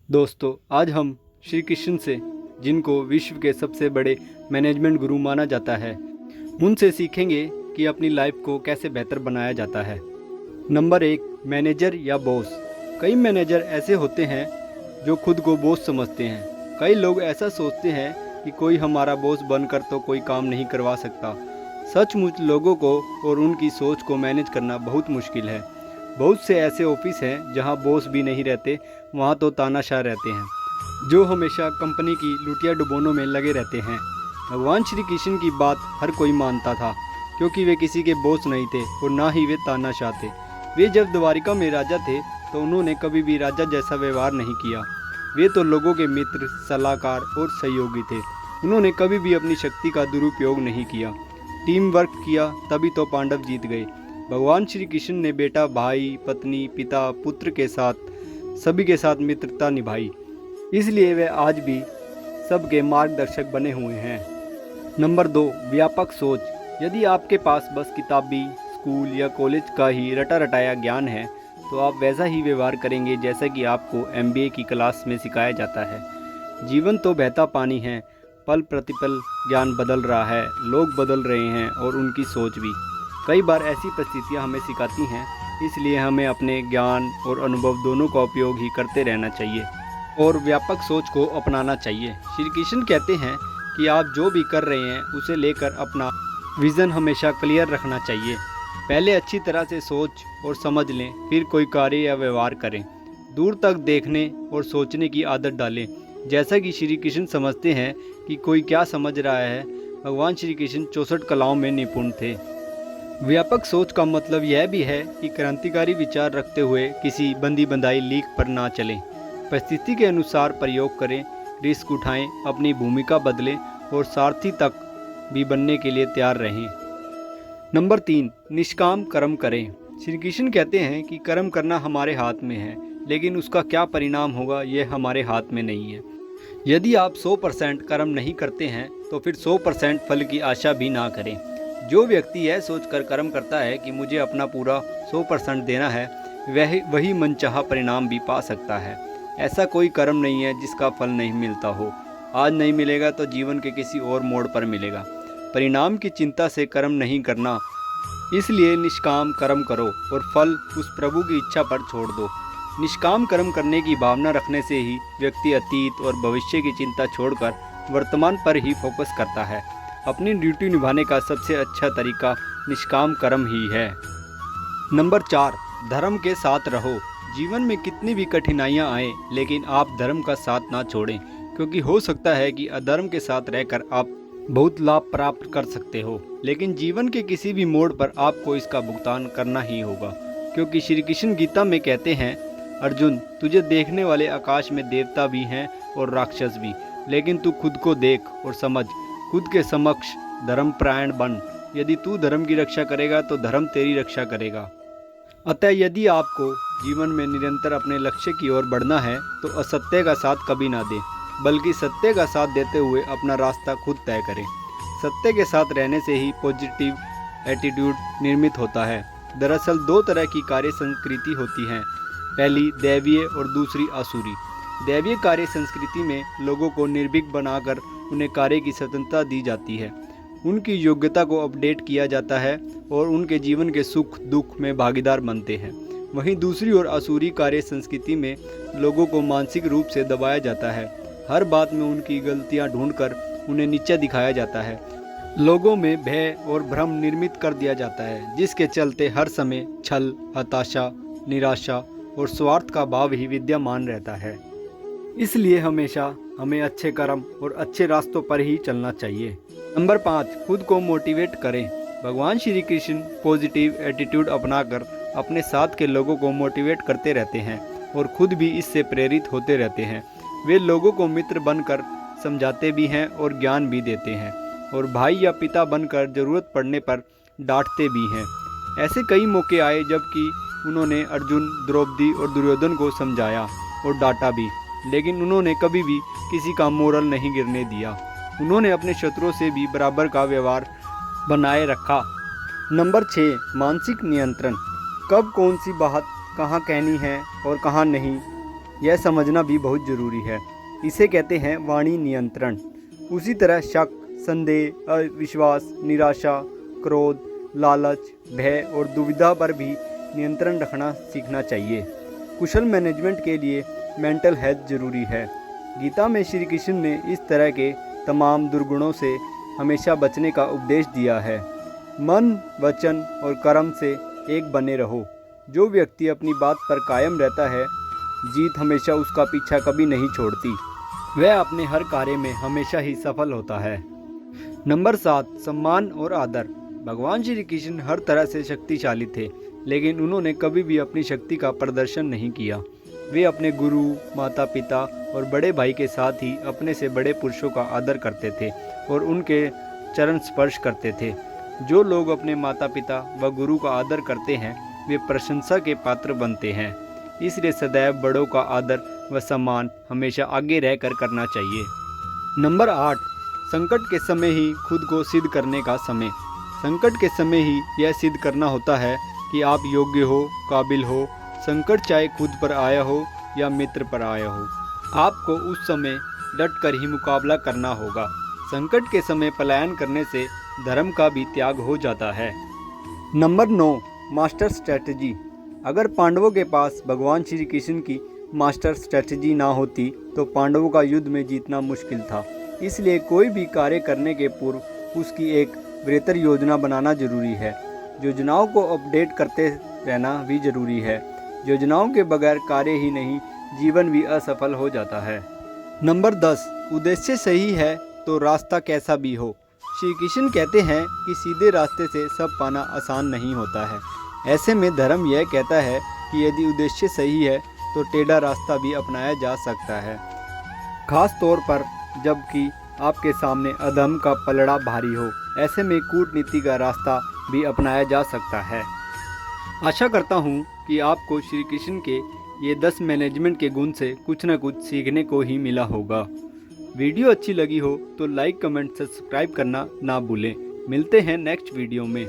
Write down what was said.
दोस्तों, आज हम श्री कृष्ण से, जिनको विश्व के सबसे बड़े मैनेजमेंट गुरु माना जाता है, उनसे सीखेंगे कि अपनी लाइफ को कैसे बेहतर बनाया जाता है। नंबर 1, मैनेजर या बॉस। कई मैनेजर ऐसे होते हैं जो खुद को बॉस समझते हैं। कई लोग ऐसा सोचते हैं कि कोई हमारा बॉस बनकर तो कोई काम नहीं करवा सकता। सचमुच लोगों को और उनकी सोच को मैनेज करना बहुत मुश्किल है। बहुत से ऐसे ऑफिस हैं जहां बॉस भी नहीं रहते, वहां तो तानाशाह रहते हैं जो हमेशा कंपनी की लुटिया डुबोनों में लगे रहते हैं। भगवान श्री कृष्ण की बात हर कोई मानता था, क्योंकि वे किसी के बॉस नहीं थे और ना ही वे तानाशाह थे। वे जब द्वारिका में राजा थे तो उन्होंने कभी भी राजा जैसा व्यवहार नहीं किया। वे तो लोगों के मित्र, सलाहकार और सहयोगी थे। उन्होंने कभी भी अपनी शक्ति का दुरुपयोग नहीं किया। टीम वर्क किया, तभी तो पांडव जीत गए। भगवान श्री कृष्ण ने बेटा, भाई, पत्नी, पिता, पुत्र के साथ सभी के साथ मित्रता निभाई, इसलिए वे आज भी सबके मार्गदर्शक बने हुए हैं। नंबर 2, व्यापक सोच। यदि आपके पास बस किताबी, स्कूल या कॉलेज का ही रटा रटाया ज्ञान है तो आप वैसा ही व्यवहार करेंगे जैसा कि आपको MBA की क्लास में सिखाया जाता है। जीवन तो बहता पानी है, पल प्रतिपल ज्ञान बदल रहा है, लोग बदल रहे हैं और उनकी सोच भी। कई बार ऐसी परिस्थितियां हमें सिखाती हैं, इसलिए हमें अपने ज्ञान और अनुभव दोनों का उपयोग ही करते रहना चाहिए और व्यापक सोच को अपनाना चाहिए। श्री कृष्ण कहते हैं कि आप जो भी कर रहे हैं उसे लेकर अपना विज़न हमेशा क्लियर रखना चाहिए। पहले अच्छी तरह से सोच और समझ लें, फिर कोई कार्य या व्यवहार करें। दूर तक देखने और सोचने की आदत डालें। जैसा कि श्री कृष्ण समझते हैं कि कोई क्या समझ रहा है, भगवान श्री कृष्ण 64 कलाओं में निपुण थे। व्यापक सोच का मतलब यह भी है कि क्रांतिकारी विचार रखते हुए किसी बंदी बंधाई लीक पर ना चलें। परिस्थिति के अनुसार प्रयोग करें, रिस्क उठाएं, अपनी भूमिका बदलें और सारथी तक भी बनने के लिए तैयार रहें। नंबर 3, निष्काम कर्म करें। श्री कृष्ण कहते हैं कि कर्म करना हमारे हाथ में है, लेकिन उसका क्या परिणाम होगा यह हमारे हाथ में नहीं है। यदि आप 100% कर्म नहीं करते हैं तो फिर 100% फल की आशा भी ना करें। जो व्यक्ति यह सोचकर कर्म करता है कि मुझे अपना पूरा 100% देना है, वही मनचाहा परिणाम भी पा सकता है। ऐसा कोई कर्म नहीं है जिसका फल नहीं मिलता हो। आज नहीं मिलेगा तो जीवन के किसी और मोड़ पर मिलेगा। परिणाम की चिंता से कर्म नहीं करना, इसलिए निष्काम कर्म करो और फल उस प्रभु की इच्छा पर छोड़ दो। निष्काम कर्म करने की भावना रखने से ही व्यक्ति अतीत और भविष्य की चिंता छोड़कर वर्तमान पर ही फोकस करता है। अपनी ड्यूटी निभाने का सबसे अच्छा तरीका निष्काम कर्म ही है। नंबर 4, धर्म के साथ रहो। जीवन में कितनी भी कठिनाइयां आए, लेकिन आप धर्म का साथ ना छोड़ें, क्योंकि हो सकता है कि अधर्म के साथ रहकर आप बहुत लाभ प्राप्त कर सकते हो, लेकिन जीवन के किसी भी मोड़ पर आपको इसका भुगतान करना ही होगा। क्योंकि श्री कृष्ण गीता में कहते हैं, अर्जुन, तुझे देखने वाले आकाश में देवता भी हैं और राक्षस भी, लेकिन तू खुद को देख और समझ, खुद के समक्ष धर्मपरायण बन। यदि तू धर्म की रक्षा करेगा तो धर्म तेरी रक्षा करेगा। अतः यदि आपको जीवन में निरंतर अपने लक्ष्य की ओर बढ़ना है तो असत्य का साथ कभी ना दें, बल्कि सत्य का साथ देते हुए अपना रास्ता खुद तय करें। सत्य के साथ रहने से ही पॉजिटिव एटीट्यूड निर्मित होता है। दरअसल 2 तरह की कार्य संस्कृति होती हैं, पहली दैवीय और दूसरी आसुरी। दैवीय कार्य संस्कृति में लोगों को निर्भीक बनाकर उन्हें कार्य की स्वतंत्रता दी जाती है, उनकी योग्यता को अपडेट किया जाता है और उनके जीवन के सुख दुख में भागीदार बनते हैं। वहीं दूसरी ओर आसुरी कार्य संस्कृति में लोगों को मानसिक रूप से दबाया जाता है। हर बात में उनकी गलतियां ढूंढकर उन्हें नीचा दिखाया जाता है। लोगों में भय और भ्रम निर्मित कर दिया जाता है, जिसके चलते हर समय छल, हताशा, निराशा और स्वार्थ का भाव ही विद्यमान रहता है। इसलिए हमेशा हमें अच्छे कर्म और अच्छे रास्तों पर ही चलना चाहिए। नंबर 5, खुद को मोटिवेट करें। भगवान श्री कृष्ण पॉजिटिव एटीट्यूड अपनाकर अपने साथ के लोगों को मोटिवेट करते रहते हैं और खुद भी इससे प्रेरित होते रहते हैं। वे लोगों को मित्र बनकर समझाते भी हैं और ज्ञान भी देते हैं, और भाई या पिता बनकर ज़रूरत पड़ने पर डांटते भी हैं। ऐसे कई मौके आए जबकि उन्होंने अर्जुन, द्रौपदी और दुर्योधन को समझाया और डांटा भी, लेकिन उन्होंने कभी भी किसी का मोरल नहीं गिरने दिया। उन्होंने अपने शत्रुओं से भी बराबर का व्यवहार बनाए रखा। नंबर 6, मानसिक नियंत्रण। कब कौन सी बात कहाँ कहनी है और कहाँ नहीं, यह समझना भी बहुत ज़रूरी है। इसे कहते हैं वाणी नियंत्रण। उसी तरह शक, संदेह, अविश्वास, निराशा, क्रोध, लालच, भय और दुविधा पर भी नियंत्रण रखना सीखना चाहिए। कुशल मैनेजमेंट के लिए मेंटल हेल्थ जरूरी है। गीता में श्री कृष्ण ने इस तरह के तमाम दुर्गुणों से हमेशा बचने का उपदेश दिया है। मन, वचन और कर्म से एक बने रहो। जो व्यक्ति अपनी बात पर कायम रहता है, जीत हमेशा उसका पीछा कभी नहीं छोड़ती। वह अपने हर कार्य में हमेशा ही सफल होता है। नंबर 7, सम्मान और आदर। भगवान श्री कृष्ण हर तरह से शक्तिशाली थे, लेकिन उन्होंने कभी भी अपनी शक्ति का प्रदर्शन नहीं किया। वे अपने गुरु, माता पिता और बड़े भाई के साथ ही अपने से बड़े पुरुषों का आदर करते थे और उनके चरण स्पर्श करते थे। जो लोग अपने माता पिता व गुरु का आदर करते हैं, वे प्रशंसा के पात्र बनते हैं। इसलिए सदैव बड़ों का आदर व सम्मान हमेशा आगे रहकर करना चाहिए। नंबर 8, संकट के समय ही खुद को सिद्ध करने का समय। संकट के समय ही यह सिद्ध करना होता है कि आप योग्य हो, काबिल हो। संकट चाहे खुद पर आया हो या मित्र पर आया हो, आपको उस समय डट कर ही मुकाबला करना होगा। संकट के समय पलायन करने से धर्म का भी त्याग हो जाता है। Number 9, master strategy. अगर पांडवों के पास भगवान श्री कृष्ण की मास्टर स्ट्रैटेजी ना होती तो पांडवों का युद्ध में जीतना मुश्किल था। इसलिए कोई भी कार्य करने के पूर्व उसकी एक बेहतर योजना बनाना जरूरी है। योजनाओं को अपडेट करते रहना भी जरूरी है। योजनाओं के बगैर कार्य ही नहीं, जीवन भी असफल हो जाता है। नंबर 10, उद्देश्य सही है तो रास्ता कैसा भी हो। श्री कृष्ण कहते हैं कि सीधे रास्ते से सब पाना आसान नहीं होता है। ऐसे में धर्म यह कहता है कि यदि उद्देश्य सही है तो टेढ़ा रास्ता भी अपनाया जा सकता है, खास तौर पर जबकि आपके सामने अधर्म का पलड़ा भारी हो। ऐसे में कूटनीति का रास्ता भी अपनाया जा सकता है। आशा करता हूँ कि आपको श्री कृष्ण के ये 10 मैनेजमेंट के गुण से कुछ न कुछ सीखने को ही मिला होगा। वीडियो अच्छी लगी हो तो लाइक, कमेंट, सब्सक्राइब करना ना भूलें। मिलते हैं नेक्स्ट वीडियो में।